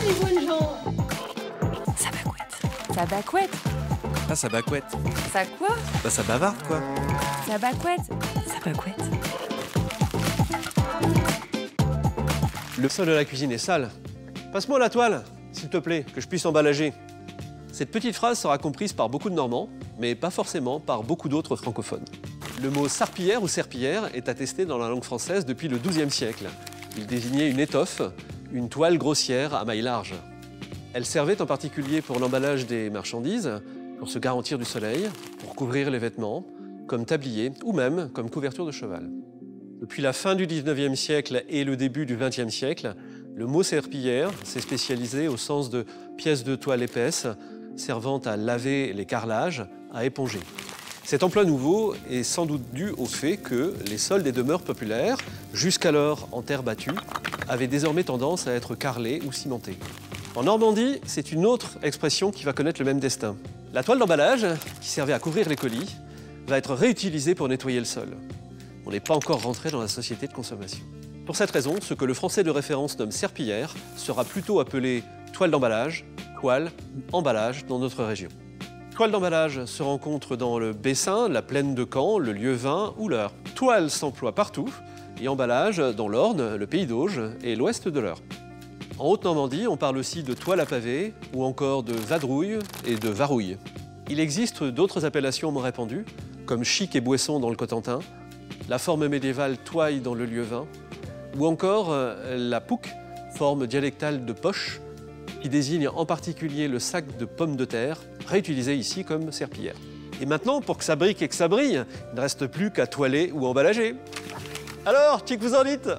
les bonnes gens. Sabacouette. Sabacouette. Ah, ça bacouette. Ça quoi? Bah, ça bavarde, quoi. Sabacouette. Sabacouette. Le sol de la cuisine est sale. Passe-moi la toile, s'il te plaît, que je puisse emballager. Cette petite phrase sera comprise par beaucoup de Normands, mais pas forcément par beaucoup d'autres francophones. Le mot sarpillière ou serpillière est attesté dans la langue française depuis le XIIe siècle. Il désignait une étoffe, une toile grossière à mailles larges. Elle servait en particulier pour l'emballage des marchandises, pour se garantir du soleil, pour couvrir les vêtements, comme tablier ou même comme couverture de cheval. Depuis la fin du XIXe siècle et le début du XXe siècle, le mot serpillière s'est spécialisé au sens de pièces de toile épaisse servant à laver les carrelages, à éponger. Cet emploi nouveau est sans doute dû au fait que les sols des demeures populaires, jusqu'alors en terre battue, avaient désormais tendance à être carrelés ou cimentés. En Normandie, c'est une autre expression qui va connaître le même destin. La toile d'emballage, qui servait à couvrir les colis, va être réutilisée pour nettoyer le sol. On n'est pas encore rentré dans la société de consommation. Pour cette raison, ce que le français de référence nomme serpillière sera plutôt appelé toile d'emballage, toile ou emballage dans notre région. Toile d'emballage se rencontre dans le Bessin, la plaine de Caen, le Lieuvin ou l'Eure. Toile s'emploie partout et emballage dans l'Orne, le Pays d'Auge et l'ouest de l'Eure. En Haute-Normandie, on parle aussi de toile à pavé ou encore de vadrouille et de varouille. Il existe d'autres appellations moins répandues, comme chic et boisson dans le Cotentin, la forme médiévale toile dans le Lieuvin, ou encore la pouque, forme dialectale de poche, qui désigne en particulier le sac de pommes de terre, réutilisé ici comme serpillière. Et maintenant, pour que ça brique et que ça brille, il ne reste plus qu'à toiler ou emballager. Alors, qu'est-ce que vous en dites ?